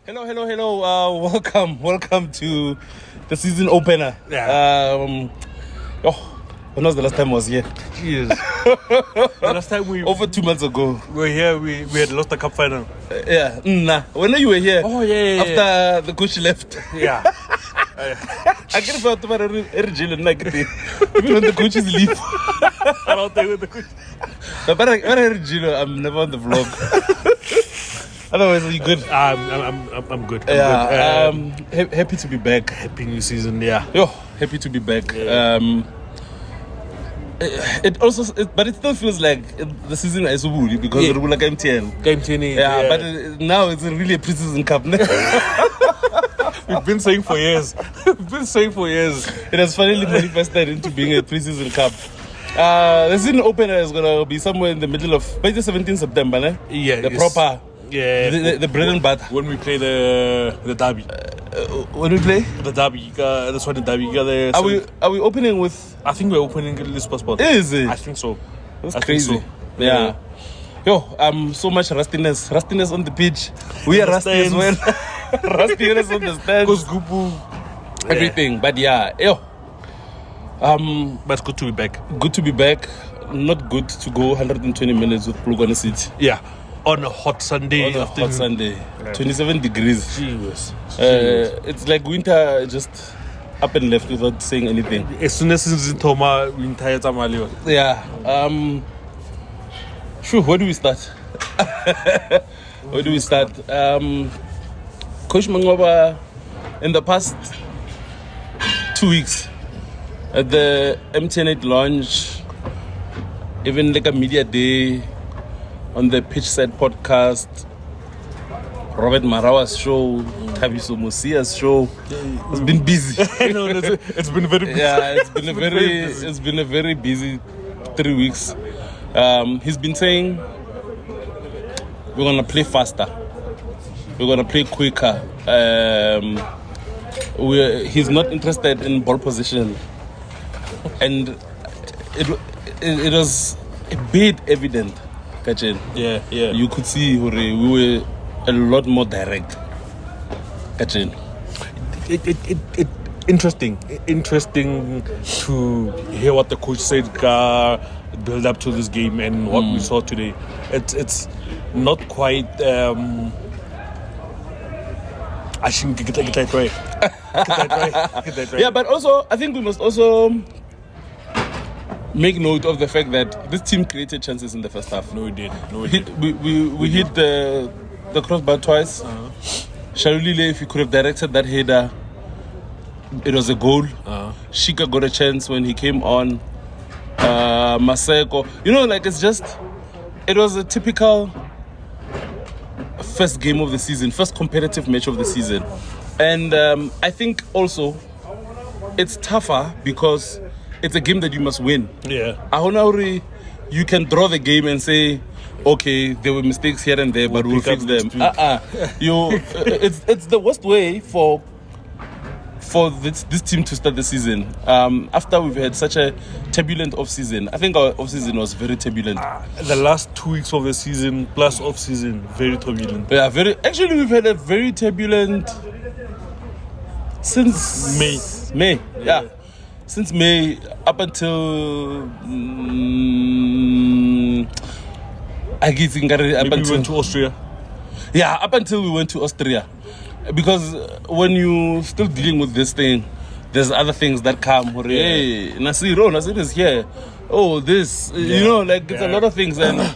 Hello. Welcome to the season opener. Yeah. When was the last time I was here? Jeez. The last time Over 2 months ago. we were here, we had lost the cup final. When you were here? Oh, yeah. After the coach left. Yeah. I get about to even when the coaches leave. Around there with the coach. But I'm never on the vlog. Otherwise, are you good? I'm good. Happy to be back. Happy new season, yeah. Happy to be back. Yeah. But it still feels like the season is over because we're like MTN. MTN8. Yeah, but now it's really a pre-season cup. We've been saying for years. It has finally manifested into being a pre-season cup. The season opener is gonna be somewhere in the middle of by the 17th September, né? Yeah. The proper. Yeah. The bread and butter. When we play the derby. When we play? The derby. That's what the derby. Are we opening with? I think we're opening this passport. Is it? I think so. That's crazy. So. Yeah. So much rustiness on the pitch. We are rusty as well. Rustiness on the stands. Everything. But but it's good to be back. Good to be back. Not good to go 120 minutes with Polokwane City. Yeah. On a hot Sunday. 27 degrees. Jeez. It's like winter just up and left without saying anything. As soon as it's in Toma, winter is Amalio. Yeah. Where do we start? Coach Mangoba, in the past 2 weeks, at the MTN8 launch, even like a media day, on the Pitch Side podcast, Robert Marawa's show, Tabiso Musia's show. It's been busy. It's been very busy. Yeah, it's been a very busy 3 weeks. He's been saying we're gonna play faster. We're gonna play quicker. He's not interested in ball position, and it was a bit evident. Yeah. You could see we were a lot more direct. It interesting to hear what the coach said build up to this game and what we saw today. It's not quite I shouldn't get that right. Yeah, but also I think we must also make note of the fact that this team created chances in the first half. No, we did. We hit the crossbar twice. Shalulile, if he could have directed that header, it was a goal. Shika got a chance when he came on. Maseko, it was a typical first game of the season, first competitive match of the season, and I think also it's tougher because it's a game that you must win. Yeah. Ahonauri, you can draw the game and say, okay, there were mistakes here and there, but we'll fix them. It's the worst way for this team to start the season. After we've had such a turbulent off-season. I think our off-season was very turbulent. The last 2 weeks of the season plus off-season, very turbulent. Yeah, actually, we've had a very turbulent since May. Yeah. Since May up until we went to Austria. Yeah, up until we went to Austria. Because when you're still dealing with this thing, there's other things that come. Hey, Nasir is here. Oh, this, it's a lot of things. And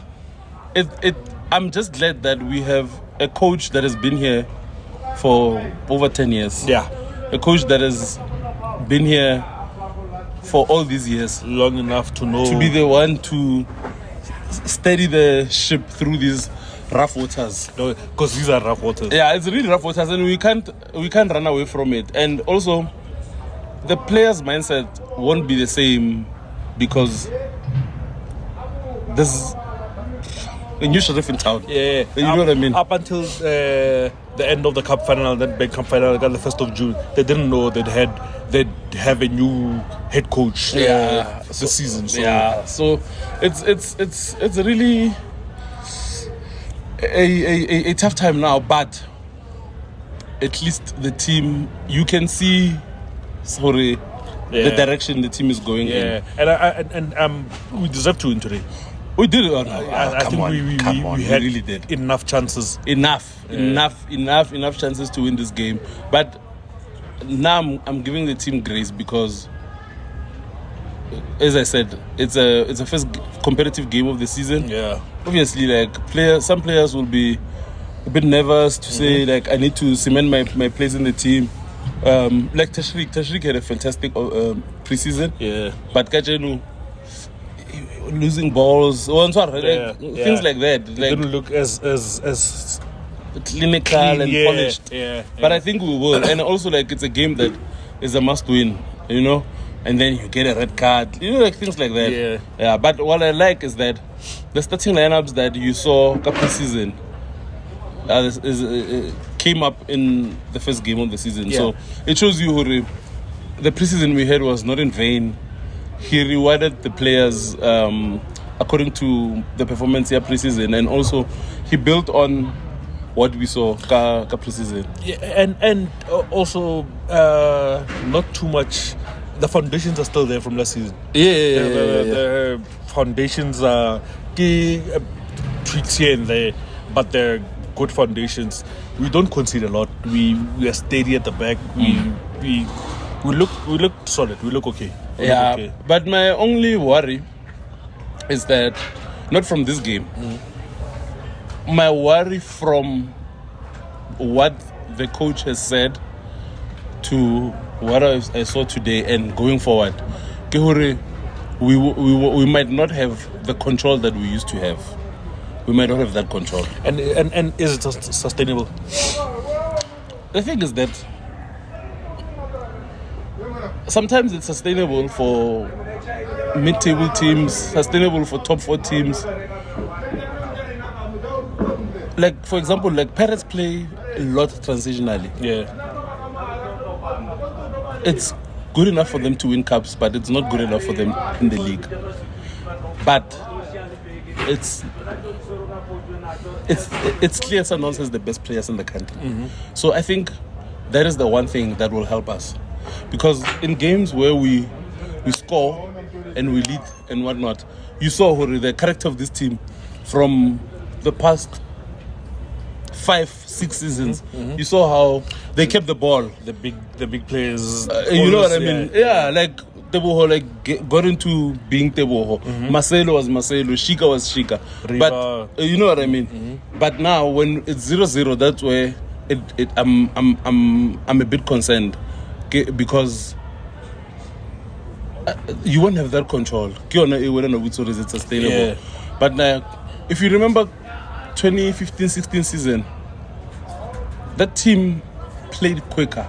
I'm just glad that we have a coach that has been here for over 10 years. Yeah. A coach that has been here for all these years, long enough to know, to be the one to steady the ship through these rough waters. No, because these are rough waters. Yeah, it's really rough waters, and we can't run away from it. And also, the players' mindset won't be the same because there's a new sheriff in town. Yeah. You know what I mean? Up until the end of the cup final, that big cup final, the 1st of June, they didn't know they'd have a new head coach this season. So. Yeah, so it's really a tough time now, but at least the team, you can see, sorry, the direction the team is going in. And we deserve to win today. We did it. Oh, no. I think we had really did enough chances. Enough chances to win this game. But now I'm giving the team grace because, as I said, it's a first competitive game of the season. Yeah. Obviously, like some players will be a bit nervous to say like I need to cement my place in the team. Like Tashrik had a fantastic preseason. Yeah. But Kajenu losing balls, things like that. It Like, didn't look as clinical and polished. Yeah. But I think we will. And also, like, it's a game that is a must win, you know? And then you get a red card, like things like that. Yeah. But what I like is that the starting lineups that you saw a couple season came up in the first game of the season. Yeah. So it shows you the preseason we had was not in vain. He rewarded the players according to the performance here preseason, and also he built on what we saw preseason. Yeah, and also not too much. The foundations are still there from last season. The foundations are tweaks here and there, but they're good foundations. We don't concede a lot. We are steady at the back. We look solid. We look okay. Okay. But my only worry is that not from this game. My worry from what the coach has said to what I saw today and going forward, we might not have the control that we used to have. We might not have that control. And is it sustainable? The thing is that sometimes it's sustainable for mid-table teams, sustainable for top 4 teams. Like, for example, like Pirates play a lot transitionally. Yeah. It's good enough for them to win cups, but it's not good enough for them in the league. But it's clear Sundowns has the best players in the country. So I think that is the one thing that will help us. Because in games where we score and we lead and whatnot, you saw the character of this team from the past 5-6 seasons. You saw how they kept the ball. The big players. You know what I mean? Yeah, like Teboho got into being Teboho. Marcelo was Marcelo. Shika was Shika. Riva. But you know what I mean? But now when it's 0-0, that's where I'm a bit concerned. Because you won't have that control. Is it sustainable? Yeah. But if you remember 2015-16 season, that team played quicker.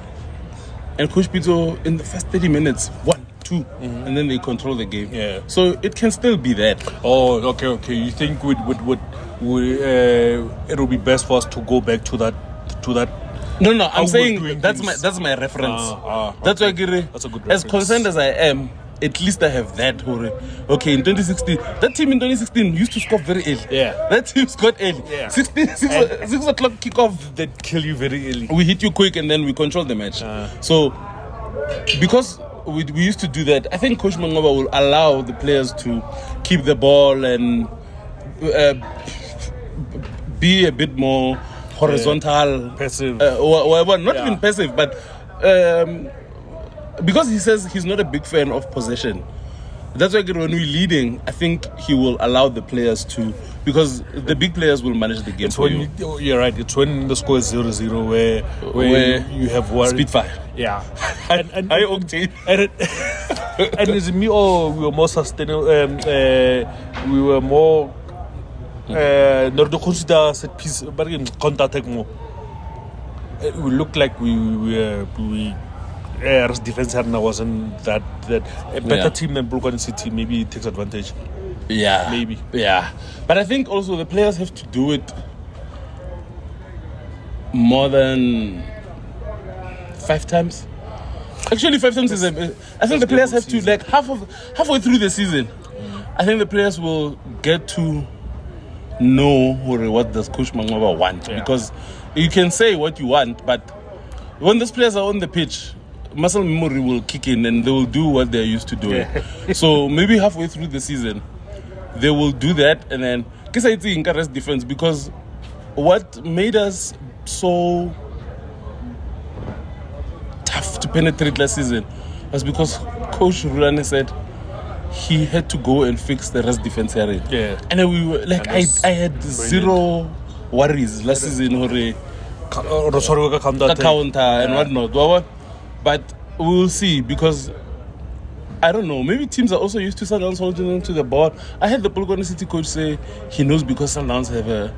And Coach Pito, in the first 30 minutes, 1-2, and then they control the game. Yeah. So it can still be that. Oh, okay. You think it would be best for us to go back to that? No. I'm saying that's my reference. That's why that's a good reference. As concerned as I am, at least I have that. Okay, in 2016, that team in 2016 used to score very early. Yeah. That team scored early. Yeah. 6 o'clock kickoff. They'd kill you very early. We hit you quick and then we control the match. So, because we used to do that, I think Coach Mangoba will allow the players to keep the ball and be a bit more horizontal. Passive. Not even passive, but because he says he's not a big fan of possession. That's why when we're leading, I think he will allow the players to, because the big players will manage the game for you. You're right. It's when the score is 0-0 where you have worry. Spitfire. Yeah. and high octane. And is it me or we were more sustainable? We were more not to consider set piece, but in counter attack more. We looked like we defense wasn't that a better team than Polokwane City. Maybe it takes advantage. Yeah, maybe. Yeah, but I think also the players have to do it more than 5 times. Actually, 5 times is I think the players have to, like, halfway through the season. I think the players will get to know what does Coach Mangoba want, because you can say what you want, but when those players are on the pitch, muscle memory will kick in and they will do what they're used to doing. So maybe halfway through the season, they will do that, and then because I think rest defense, because what made us so tough to penetrate last season was because Coach Rulane said he had to go and fix the rest defense area. Yeah. And then we were like, I had zero worries last season. The counter and whatnot. But we will see, because I don't know, maybe teams are also used to Sundowns holding on to the ball. I had the Polokwane City coach say he knows because Sundowns have a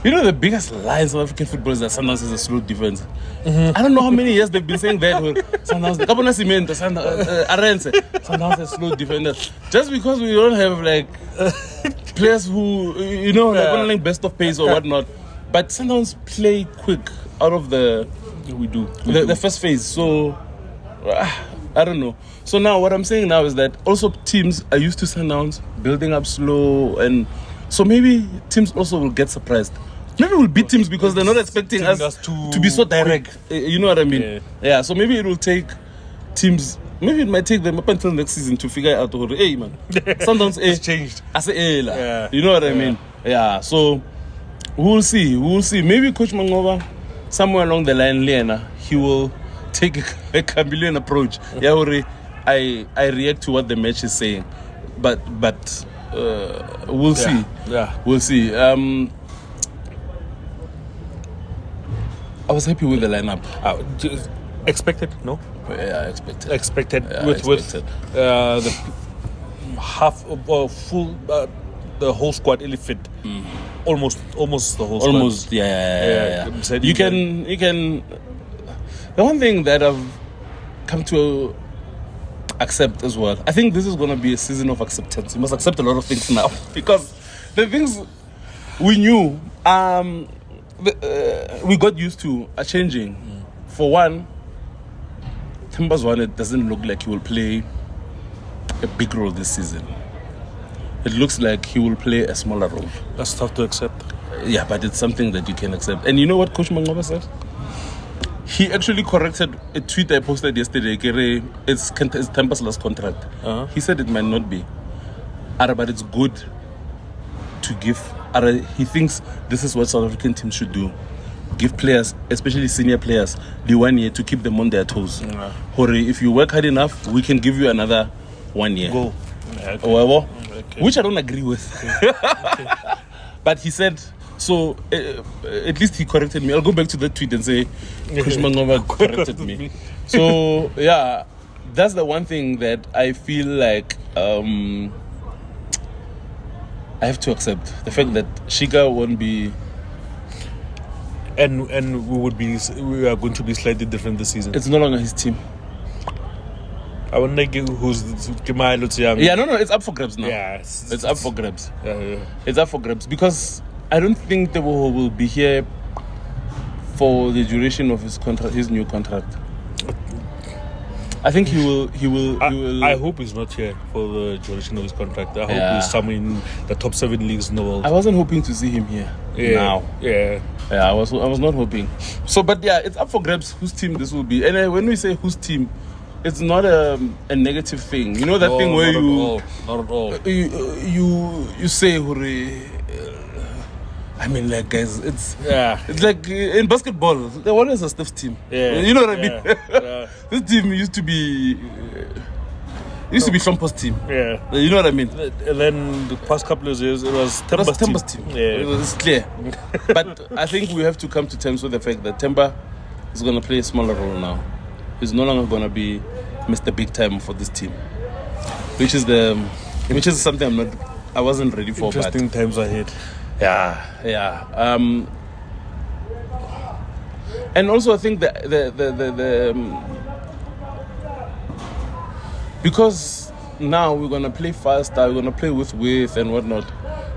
the biggest lie in South African football is that Sundowns has a slow defense. I don't know how many years they've been saying that. Sundowns, the Kabona Cement, Sundowns has slow defenders. Just because we don't have like players who like best of pace or whatnot. But Sundowns play quick out of the the first phase. So I don't know. So now what I'm saying now is that also teams are used to Sundowns building up slow, and so maybe teams also will get surprised. Maybe we'll beat teams because they're not expecting us to be so direct. You know what I mean? Yeah. So maybe it will take teams. Maybe it might take them up until next season to figure out, hey man, Sundowns it's changed. I say, you know what I mean? Yeah. So we'll see. Maybe Coach Mangova, somewhere along the line, Lena, he will take a chameleon approach. Yeah, I react to what the match is saying, but we'll see. Yeah, we'll see. I was happy with the lineup. Expected, no? Yeah, expected. Expected Yeah, with expected. The half of full the whole squad really fit. Almost the whole squad. Almost, yeah. You can. The one thing that I've come to accept as well, I think this is going to be a season of acceptance. You must accept a lot of things now, because the things we knew, we got used to are changing. For one, Thembazwane doesn't look like he will play a big role this season. It looks like he will play a smaller role. That's tough to accept. Yeah, but it's something that you can accept. And you know what Coach Mangova said? He actually corrected a tweet I posted yesterday. It's Temba's last contract. He said it might not be. But it's good to give. He thinks this is what South African teams should do. Give players, especially senior players, the 1 year to keep them on their toes. If you work hard enough, we can give you another 1 year. Go. Which I don't agree with. But he said, so at least he corrected me. I'll go back to that tweet and say, Coach Mangova corrected me. So, yeah, that's the one thing that I feel like I have to accept. The fact that Shiga won't be... And we are going to be slightly different this season. It's no longer his team. I wonder who's young. Yeah, no, it's up for grabs now. Yeah, it's up for grabs. Yeah. It's up for grabs because I don't think Teboho will be here for the duration of his contract, his new contract. I think he will. I hope he's not here for the duration of his contract. I hope he's somewhere in the top 7 leagues in the world. I wasn't hoping to see him here now. Yeah, I was not hoping. So, but yeah, it's up for grabs whose team this will be. And when we say whose team, it's not a negative thing. You know that thing where not at all. You say, I mean, like, guys, it's like in basketball, there always a stiff team. Yeah, you know what I mean. Yeah. This team used to be Trumpo's team. Yeah, you know what I mean. And then the past couple of years, it was Temba's team. Yeah, it's clear. But I think we have to come to terms with the fact that Temba is going to play a smaller role now. He's no longer going to be Mr. Big Time for this team, which is something I wasn't ready for. Interesting times ahead. Yeah. And also I think the because now we're gonna play faster, we're gonna play with width and whatnot.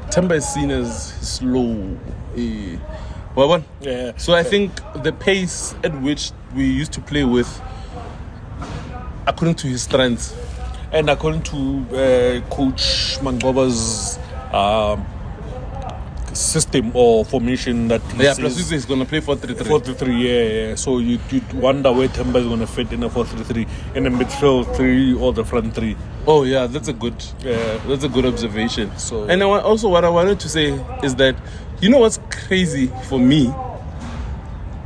Temba is seen as slow. Yeah. So I think the pace at which we used to play with, according to his strengths, and according to Coach Mangoba's system or formation that he Plus says. he's going to play 4-3-3. 4-3-3, yeah. So you'd wonder where Temba is going to fit in a 4-3-3, in the midfield 3 or the front 3. Oh yeah, that's a good observation. So, and also what I wanted to say is that, you know what's crazy for me,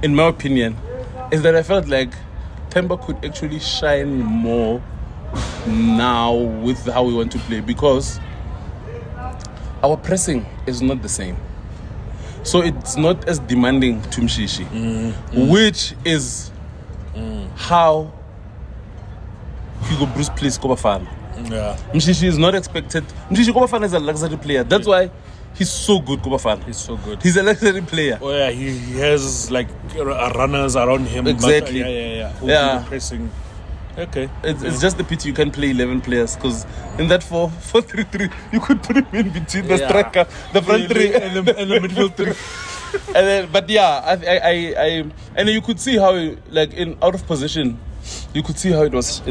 in my opinion, is that I felt like Temba could actually shine more now with how we want to play, because our pressing is not the same. So it's not as demanding to Mshishi, which is how Hugo Bruce plays Kobafana. Yeah. Mshishi is not expected. Mshishi Kobafana is a luxury player. That's why he's so good, Kobafana. He's so good. He's a luxury player. Oh yeah, he has like runners around him. Exactly. Yeah. Pressing. Okay. It's just the pity you can't play 11 players, because in that 4-3-3 you could put him in between the striker, the front three, and the midfield 3. And then, but yeah, I and then you could see how, like, in out of position, you could see how it was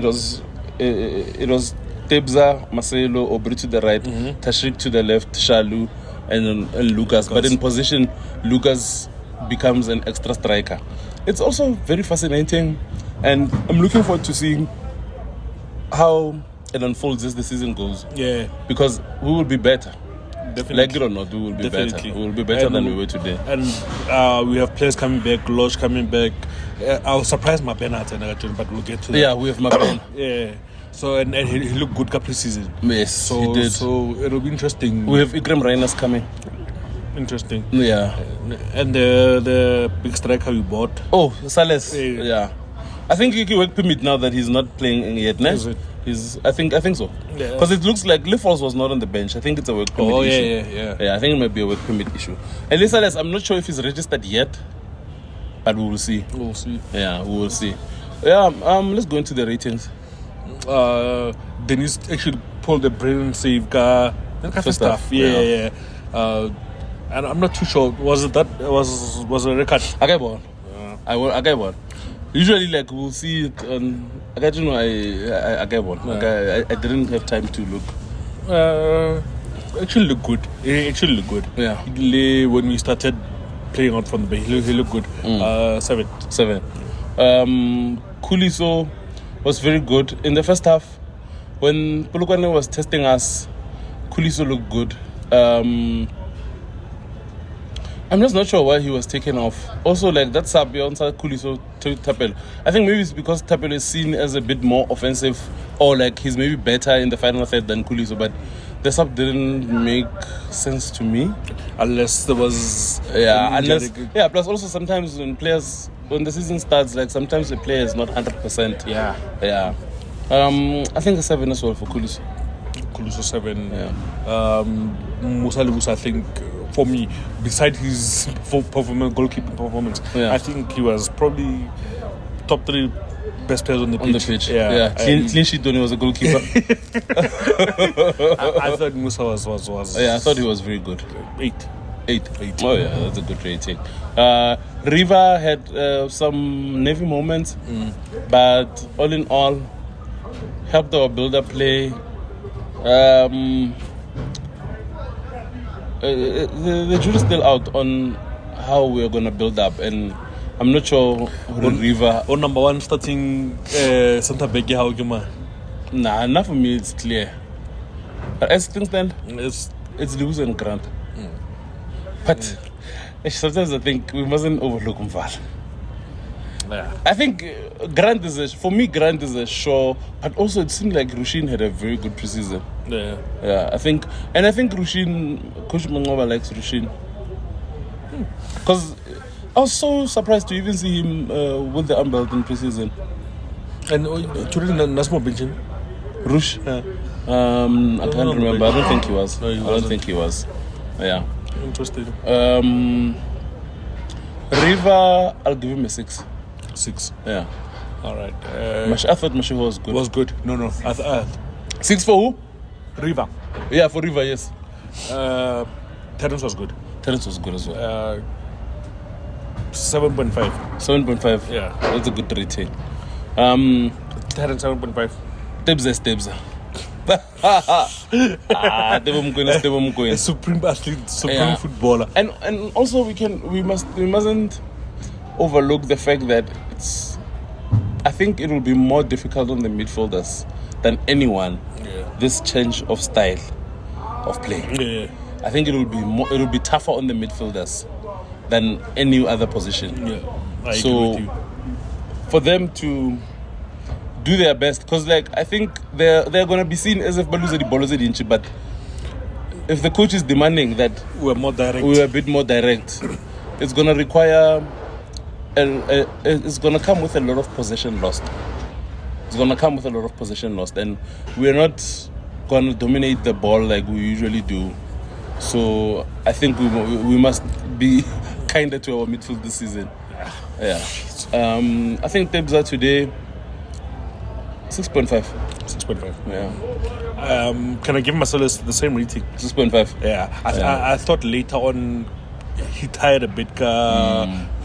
Tebza, Marcelo, Obri to the right, Tashrik to the left, Shalu, and Lucas. But in position, Lucas becomes an extra striker. It's also very fascinating, and I'm looking forward to seeing how it unfolds as the season goes. Yeah, because we will be better. Definitely. Like it or not, we will be better. We will be better than we were today. And we have players coming back, Losh coming back. I was surprised Bernard, but we'll get to that. Yeah, we have Mabena. Yeah. So and he looked good couple season. Yes, he did. So it'll be interesting. We have Ikram Reiners coming. Interesting. Yeah. And the big striker we bought. Oh, Sales. Yeah. I think he can work permit now that he's not playing yet. No? Is it? I think so. Because it looks like Lefors was not on the bench. I think it's a work permit issue. Yeah, I think it might be a work permit issue. And Sales, I'm not sure if he's registered yet, but we will see. We'll see. Yeah, we will see. Yeah. Let's go into the ratings. Dennis actually pulled a brilliant save. First half. Yeah. And I'm not too sure. Was it a record? Okay, one. Okay, one. Usually, like, we'll see it on. I get one. I didn't have time to look. Actually looked good. Yeah. When we started playing out from the bench, he looked good. 7. Kuliso was very good in the first half. When Polokwane was testing us, Kuliso looked good. I'm just not sure why he was taken off. Also, like, that sub on Kuliso to Tapel. I think maybe it's because Tapel is seen as a bit more offensive, or like he's maybe better in the final third than Kuliso, but the sub didn't make sense to me. Unless there was... plus also sometimes when the season starts, like, sometimes the player is not 100%. Yeah. I think a 7 as well for Kuliso. Kuliso 7. Yeah. Musa Lebusa, I think... For me, beside his goalkeeping performance, I think he was probably top 3 best players on the pitch. Yeah. Clean sheet when he was a goalkeeper. I thought Musa was. Yeah, I thought he was very good. 8. Oh yeah, that's a good rating. Riva had some Navy moments, but all in all, helped our build-up play. The jury's still out on how we're going to build up, and I'm not sure Riva. On number 1 starting Santa Begi, how you man? Nah, enough for me, it's clear. But as things stand, it's Lewis and Grant. But sometimes I think we mustn't overlook Mval. Yeah. I think Grant is a sure, but also it seemed like Rushin had a very good preseason. Yeah. I think Rushin, Coach Mangova likes Rushin. Because I was so surprised to even see him with the unbelt in preseason. And today Nasmo benching Rush. I can't remember. I don't think he was. No, I don't think he was. Yeah. Interesting. Riva, I'll give him a 6. 6. Yeah. All right. I thought Mashiho was good. Was good. No. 6 for who? Riva. Yeah, for Riva, yes. Terence was good. Terence was good as well. 7.5. 7.5. Yeah. That's a good rating. Terence 7.5. Tebza. Tebo Mokoena. A supreme athlete, supreme footballer. And also we mustn't overlook the fact that I think it will be more difficult on the midfielders than anyone. This change of style of play. I think it will be tougher on the midfielders than any other position. I agree with you. For them to do their best, because like I think they're gonna be seen as if Baluza the ballers inch, but if the coach is demanding that we're a bit more direct, it's gonna require it's gonna come with a lot of possession lost. And we're not gonna dominate the ball like we usually do. So I think we must be kinder to our midfield this season. Yeah. I think Tebza today 6.5. 6.5. Yeah. Can I give Marcellus the same rating? 6.5. Yeah. I thought later on he tired a bit.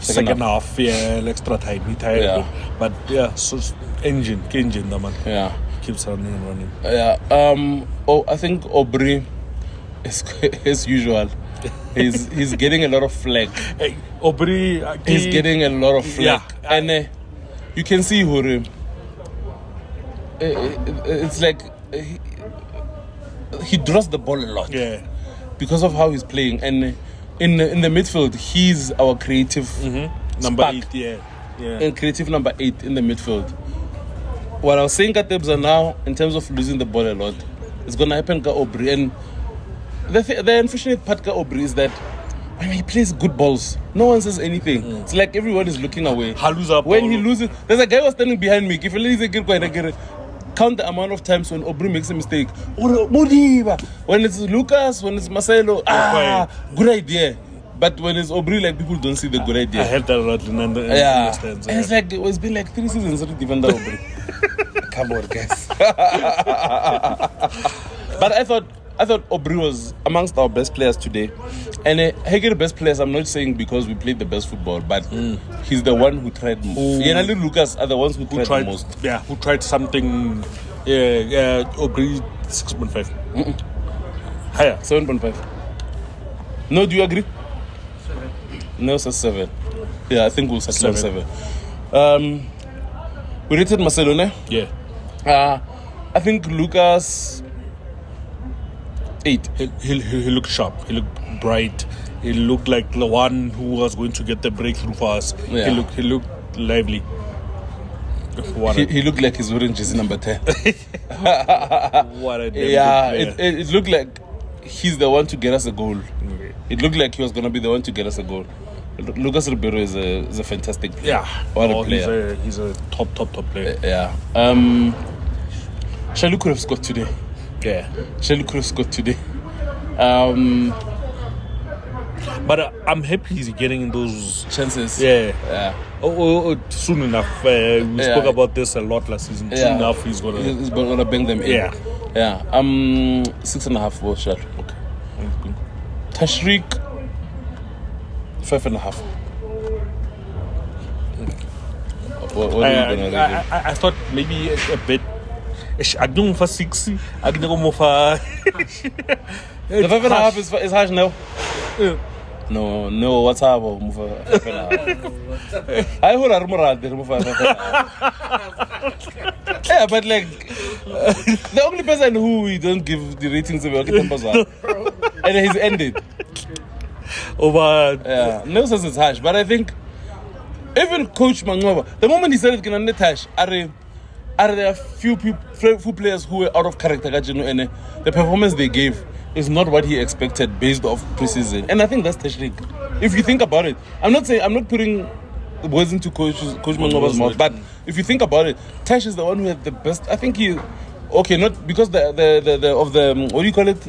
Second half, extra time. He tired a bit. But so engine, the man. Yeah. Keeps running and running. Yeah. I think Aubrey is as usual. He's getting a lot of flack. Hey, Aubrey, he's getting a lot of flack. And you can see Hore. It's like he draws the ball a lot. Because of how he's playing. And in the midfield, he's our creative number 8. And creative number 8 in the midfield. What I was saying at Tebza now, in terms of losing the ball a lot, it's going to happen to Aubrey. And the unfortunate part of Aubrey is that when he plays good balls, no one says anything. It's like everyone is looking away. When he loses, there's a guy who was standing behind me. If he count the amount of times when Aubrey makes a mistake. When it's Lucas, when it's Marcelo, good idea. But when it's Aubrey, like people don't see the good idea. I heard that a lot. And it's like it's been like 3 seasons since defender Aubrey. Come on, guys. But I thought Aubrey was amongst our best players today. And the best players, I'm not saying because we played the best football, but he's the one who tried most. And Lucas are the ones who tried the most. Yeah, who tried something. Aubrey 6.5. Higher. 7.5. No, do you agree? 7. No, says 7. Yeah, I think we'll settle on 7. We rated Marcelo, ne? Yeah. I think Lucas 8. He looked sharp. He looked bright. He looked like the one who was going to get the breakthrough for us. Yeah. He looked lively. He looked like he's wearing jersey number 10. What a it looked like he's the one to get us a goal. It looked like he was going to be the one to get us a goal. Lucas Ribeiro is a fantastic player. Yeah. What a player. He's a top player. Yeah. Shalu could have scored today. Yeah. Shalu could have scored today. But I'm happy he's getting those chances. Yeah. Soon enough. We spoke about this a lot last season. Soon enough, he's gonna bang them in. Yeah. 6.5 for Shalu. Okay. Tashreeq 5.5. What are you gonna rate? I thought maybe a bit. I don't know for 6. I don't know for. The 5.5 is harsh now. No. What's up? 5.5. I would have remove 5.5. Yeah, but like the only person who we don't give the ratings away, and he's ended. No says it's harsh, but I think even Coach Mangoba, the moment he said it can net harsh, are there a few players who were out of character, and the performance they gave is not what he expected based off preseason, and I think that's Tashreeq. If you think about it, I'm not putting words into Coach Mangoba's mouth, but if you think about it, Tash is the one who had the best. I think not because the what do you call it?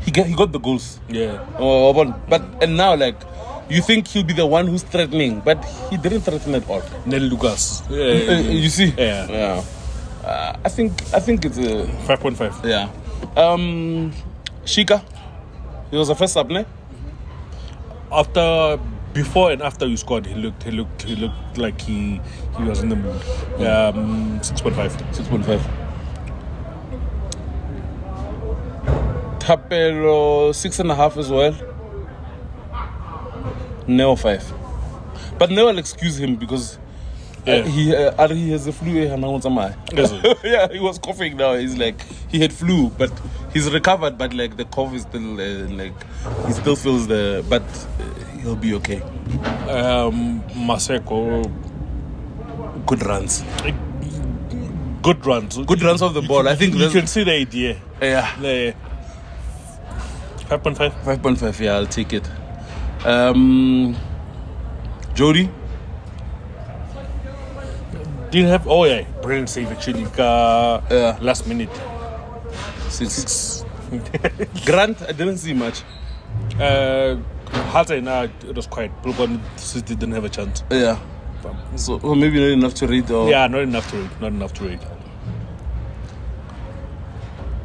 He got the goals. Yeah. But now like you think he'll be the one who's threatening, but he didn't threaten at all. Nel Lucas. You see? Yeah. I think it's a 5.5. Yeah. Shika, he was the first sub, ne? Before and after you scored, he looked like he was in the mood. 6.5. 6.5. Tapelo 6.5 as well. Neo 5. But Neo will excuse him because he has a flu. Yeah, he was coughing now. He's like, he had flu, but he's recovered, but like the cough is still like, he still feels but he'll be okay. Maseko. Good runs. Good runs. Good runs off the ball. I think you can see the idea. Yeah. 5.5? 5.5, yeah, I'll take it. Jody? Didn't have, brilliant save actually. Last minute. 6. Grant, I didn't see much. It was quiet. Polokwane didn't have a chance. Yeah. So maybe not enough to read. Or... Yeah, not enough to read.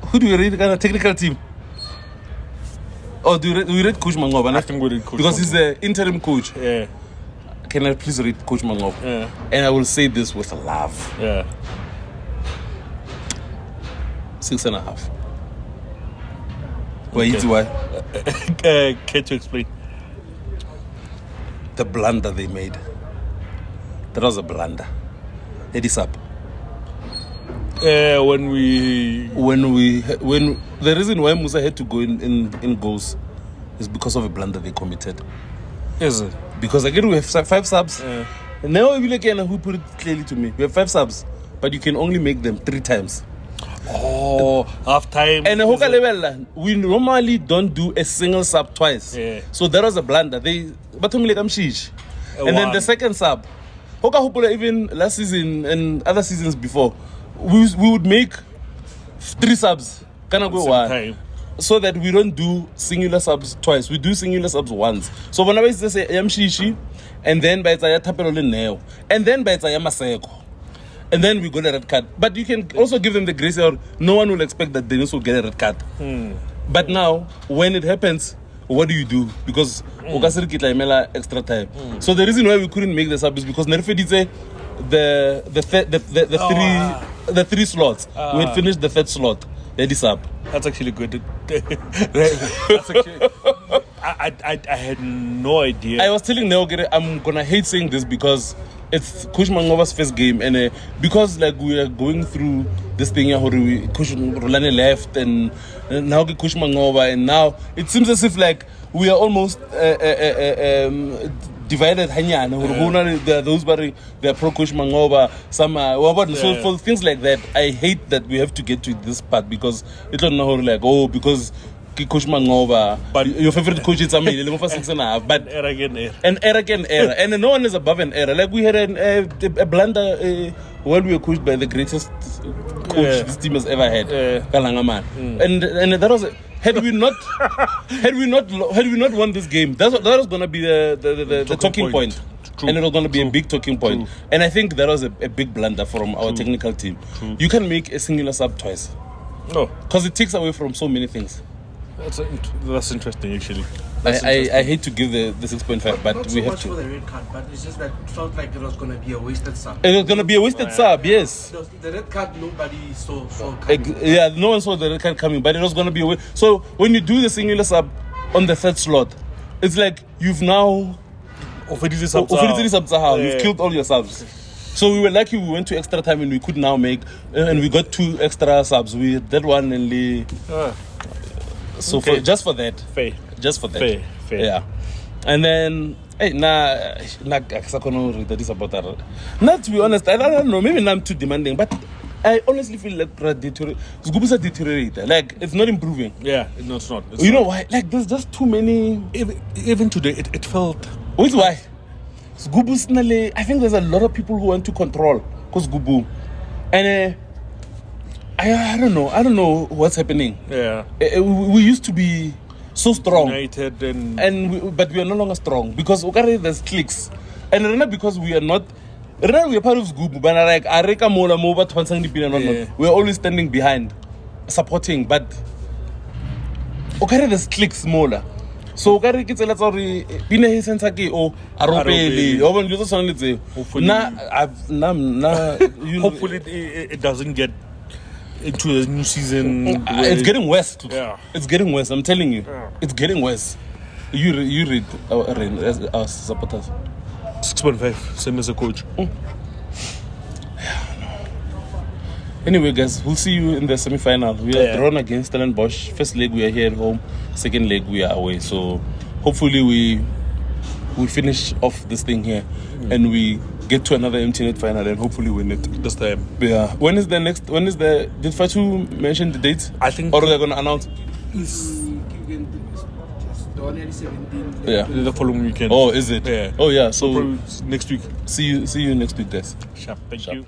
Who do you rate? Kind of technical team? Or do we rate Coach Mangoba? I think we rate Coach because he's the interim coach. Yeah. Can I please rate Coach Mangoba? Yeah. And I will say this with love. Yeah. 6.5. Why? Care to explain? The blunder they made. That was a blunder. It is up. When the reason why Musa had to go in goals is because of a blunder they committed. Is it? Because again we have 5 subs. Now who put it clearly to me? We have 5 subs, but you can only make them 3 times. Oh, half time. And we normally don't do a single sub twice. Yeah. So that was a blunder. And then the second sub, even last season and other seasons before, we would make 3 subs. So that we don't do singular subs twice. We do singular subs once. So whenever it's say Yamshishi, and then by Tapelo Neo, and then by Maseko. And then we got a red card. But you can also give them the grace, or no one will expect that Dennis will get a red card. But now, when it happens, what do you do? Because extra time. So the reason why we couldn't make the sub is because Nerfe did say the 3 slots. We had finished the 3rd slot. That's actually good. That's actually, I had no idea. I was telling Neogere, I'm gonna hate saying this because it's Coach Mangoba's first game, and because like we are going through this thing, Coach Rolane left, and now Coach Mangoba, and now it seems as if like we are almost divided. There are those they are pro Coach Mangoba, some so for things like that, I hate that we have to get to this part because it's not like because Coach Mangoba, but your favorite coach is Amel, 6.5. But error, and no one is above an error. Like we had a blunder while we were coached by the greatest coach this team has ever had, Kalangaman. And that was had we not won this game, that was gonna be the talking point. True. And it was going to be a big talking point. True. And I think that was a big blunder from our technical team. True. You can make a singular sub twice. No. Because it takes away from so many things. That's interesting, actually. I hate to give the 6.5, but we have to. For the red card, but it's just that it felt like it was going to be a wasted sub. It was going to be a wasted sub, yes. The red card, nobody saw coming. Yeah, no one saw the red card coming, but it was going to be a waste. So when you do the singular sub on the 3rd slot, it's like you've now you've killed all your subs. So we were lucky we went to extra time and we could now make, and we got 2 extra subs. We had that one and so okay. Just for that. Fair. Just for that. Fair. Yeah. And then, to be honest, I don't know, maybe I'm too demanding, but I honestly feel like Zgubu's a deteriorator. Like, it's not improving. Yeah, no, it's not. You know why? Like, there's just too many. Even today, it felt. Which why? Zgubu's, I think there's a lot of people who want to control Zgubu. And I don't know what's happening. Yeah. We used to be so strong. United but we are no longer strong because there's clicks. And not because we are not. We are part of Zgubu, but like we are always standing behind, supporting, but there's clicks smaller. So hopefully it doesn't get into the new season. It's getting worse. Yeah. It's getting worse. I'm telling you. Yeah. It's getting worse. You read our supporters. 6.5, same as a coach. Anyway, guys, we'll see you in the semi-final. We are drawn against Stellenbosch. First leg we are here at home. Second leg we are away. So hopefully we finish off this thing here and we get to another MTN8 final and hopefully win it This time. Yeah. When is the did Fatu mention the date? I think. Or they're gonna announce? Yeah. The following weekend. Oh, is it? Yeah. Oh yeah. So probably next week. see you next week, guys. Sharp. Thank you.